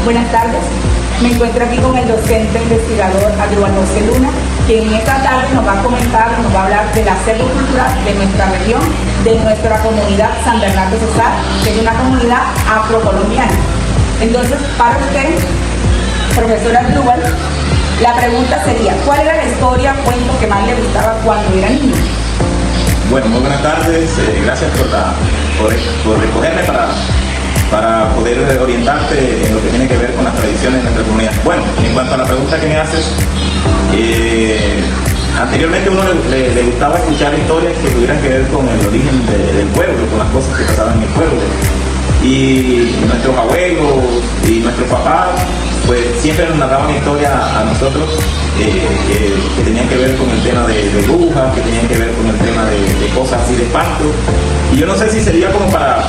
Buenas tardes. Me encuentro aquí con el docente investigador Adriano José Luna, quien en esta tarde nos va a comentar, nos va a hablar del acervo cultural de nuestra región, de nuestra comunidad San Bernardo Cesar, que es una comunidad afrocolombiana. Entonces, para usted, profesora Adriano, la pregunta sería, ¿cuál era la historia o cuento que más le gustaba cuando era niño? Bueno, muy buenas tardes. Gracias por recogerme para poder orientarte en lo que tiene que ver con las tradiciones de nuestra comunidad. Bueno, en cuanto a la pregunta que me haces, anteriormente a uno le gustaba escuchar historias que tuvieran que ver con el origen del pueblo, con las cosas que pasaban en el pueblo. Y nuestros abuelos y nuestros papás pues siempre nos narraban historias a nosotros que tenían que ver con el tema de brujas, que tenían que ver con el tema de cosas así de espanto. Y yo no sé si sería como para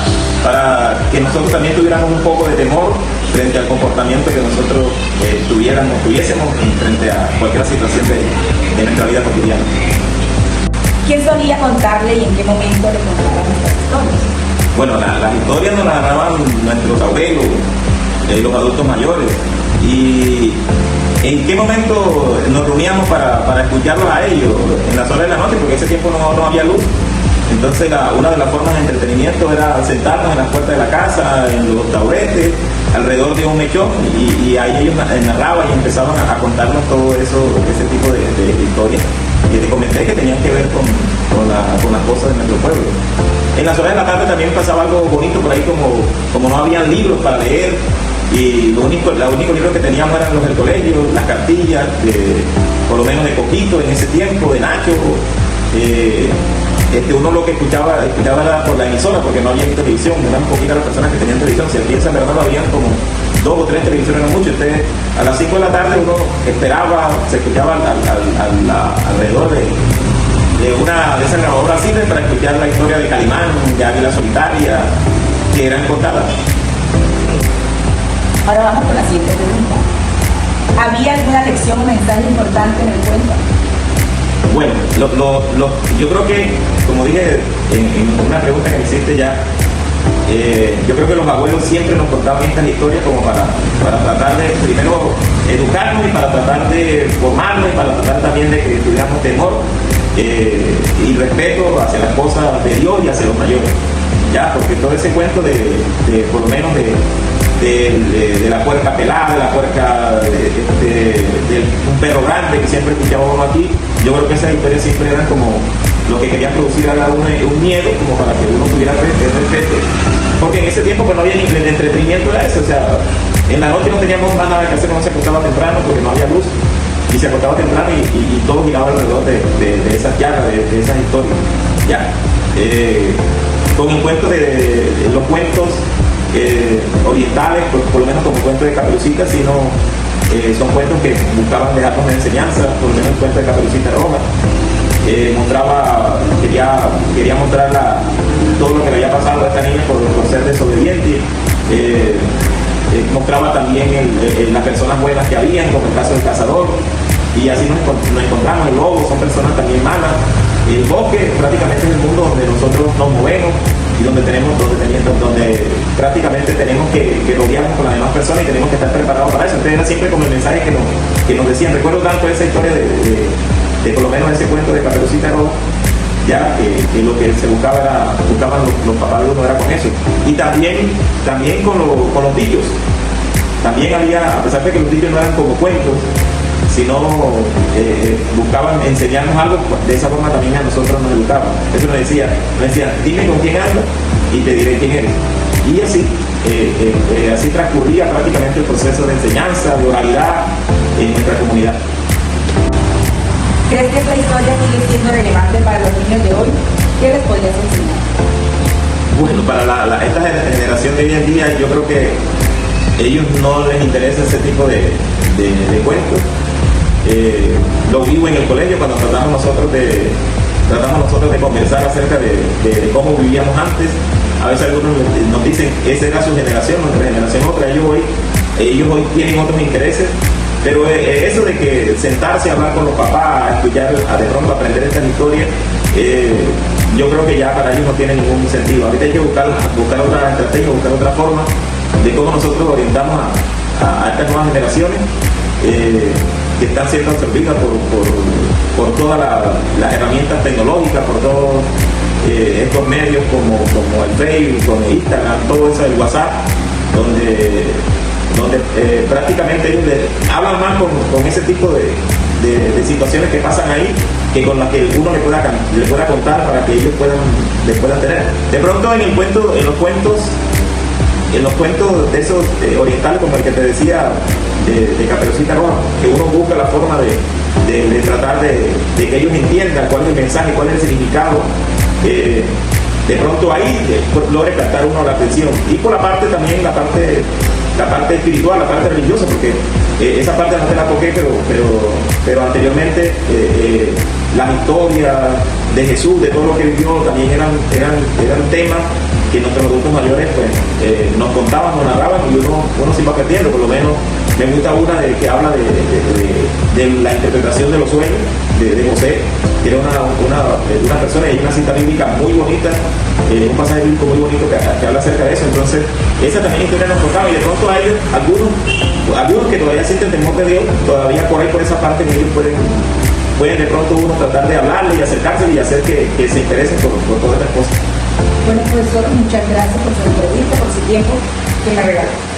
que nosotros también tuviéramos un poco de temor frente al comportamiento que nosotros tuviésemos frente a cualquier situación de nuestra vida cotidiana. ¿Quién solía contarle y en qué momento le contaban estas historias? Bueno, las historias nos las narraban nuestros abuelos, los adultos mayores. ¿Y en qué momento nos reuníamos para escucharlos a ellos? En las horas de la noche, porque en ese tiempo no había luz. Entonces una de las formas de entretenimiento era sentarnos en las puertas de la casa, en los taburetes, alrededor de un mechón, y ahí ellos narraban y empezaban a contarnos todo eso, ese tipo de historias que te comenté que tenían que ver con las cosas de nuestro pueblo. En las horas de la tarde también pasaba algo bonito por ahí, como no había libros para leer, y los únicos libros que teníamos eran los del colegio, las cartillas, por lo menos de Coquito en ese tiempo, de Nacho. Uno lo que escuchaba era por la emisora, porque no había televisión, eran poquitas las personas que tenían televisión. Si aquí en San Bernardo habían como 2 o 3 televisiones, no mucho. Entonces, a las 5 de la tarde uno esperaba, se escuchaba alrededor de esas grabadoras simples para escuchar la historia de Calimán, de Águila Solitaria, que eran contadas. Ahora vamos con la siguiente pregunta. ¿Había alguna lección o mensaje importante en el cuento? Bueno, yo creo que, como dije en una pregunta que me hiciste ya, yo creo que los abuelos siempre nos contaban estas historias como para tratar de, primero, educarnos, y para tratar de formarnos, y para tratar también de que tuviéramos temor y respeto hacia las cosas de Dios y hacia los mayores. Ya, porque todo ese cuento por lo menos de la puerca pelada, de la puerca de un perro grande que siempre escuchábamos aquí, yo creo que esas historias siempre eran como lo que querían producir a un miedo, como para que uno tuviera respeto, porque en ese tiempo pues no había ni el entretenimiento, era eso, o sea, en la noche no teníamos más nada que hacer, no se acostaba temprano porque no había luz, y se acostaba temprano y todo giraba alrededor de esas llagas, de esas historias. Ya, con el cuento de los cuentos orientales, por lo menos como el cuento de Caperucita, sino son cuentos que buscaban dejarnos una enseñanza. Por lo menos el cuento de Caperucita Roja quería mostrar todo lo que le había pasado a esta niña por ser desobediente. Mostraba también las personas buenas que habían, como el caso del cazador, y así nos encontramos. El lobo son personas también malas. El bosque prácticamente es el mundo donde nosotros nos movemos y donde prácticamente tenemos que rodearnos con las demás personas y tenemos que estar preparados para eso. Entonces era siempre como el mensaje que nos decían. Recuerdo tanto esa historia de por lo menos ese cuento de Caperucita Roja, ya que lo que se buscaban los papás de uno era con eso. Y también con los dichos. También había, a pesar de que los dichos no eran como cuentos, sino buscaban enseñarnos algo, de esa forma también a nosotros nos educaban. Eso nos decía, dime con quién andas y te diré quién eres. Y así transcurría prácticamente el proceso de enseñanza, de oralidad en nuestra comunidad. ¿Crees que esta historia sigue siendo relevante para los niños de hoy? ¿Qué les podrías enseñar? Bueno, para esta generación de hoy en día, yo creo que a ellos no les interesa ese tipo de cuentos. Lo vivo en el colegio cuando tratamos nosotros de conversar acerca de cómo vivíamos antes. A veces algunos nos dicen, esa era su generación, nuestra generación otra. Ellos hoy tienen otros intereses, pero eso de que sentarse a hablar con los papás, a escuchar, de pronto aprender estas historias, yo creo que ya para ellos no tiene ningún sentido. Ahorita hay que buscar otra estrategia, buscar otra forma de cómo nosotros orientamos a estas nuevas generaciones que están siendo absorbidas por todas las herramientas tecnológicas, por todos estos medios como el Facebook, como Instagram, todo eso, el WhatsApp, donde prácticamente ellos hablan más con ese tipo de situaciones que pasan ahí que con las que uno le pueda contar para que ellos les puedan tener. De pronto en los cuentos de esos orientales, como el que te decía de Caperucita Roja, que uno busca la forma de tratar de que ellos entiendan cuál es el mensaje, cuál es el significado. De pronto ahí logra captar uno la atención. Y por la parte también, la parte espiritual, la parte religiosa, porque esa parte no te la toqué, pero anteriormente las historias de Jesús, de todo lo que vivió, también eran temas que nuestros adultos mayores pues, nos contaban, nos narraban, y uno se iba perdiendo. Por lo menos me gusta una que habla de la interpretación de los sueños de José, que era una persona, y hay una cita bíblica muy bonita, un pasaje bíblico muy bonito que habla acerca de eso. Entonces esa también historia nos contaba, y de pronto a ellos, algunos que todavía sienten temor de Dios, todavía por ahí, por esa parte, ellos pueden de pronto uno tratar de hablarle y acercarse y hacer que se interesen por todas estas cosas. Bueno, profesor, muchas gracias por su entrevista, por su tiempo que me regaló.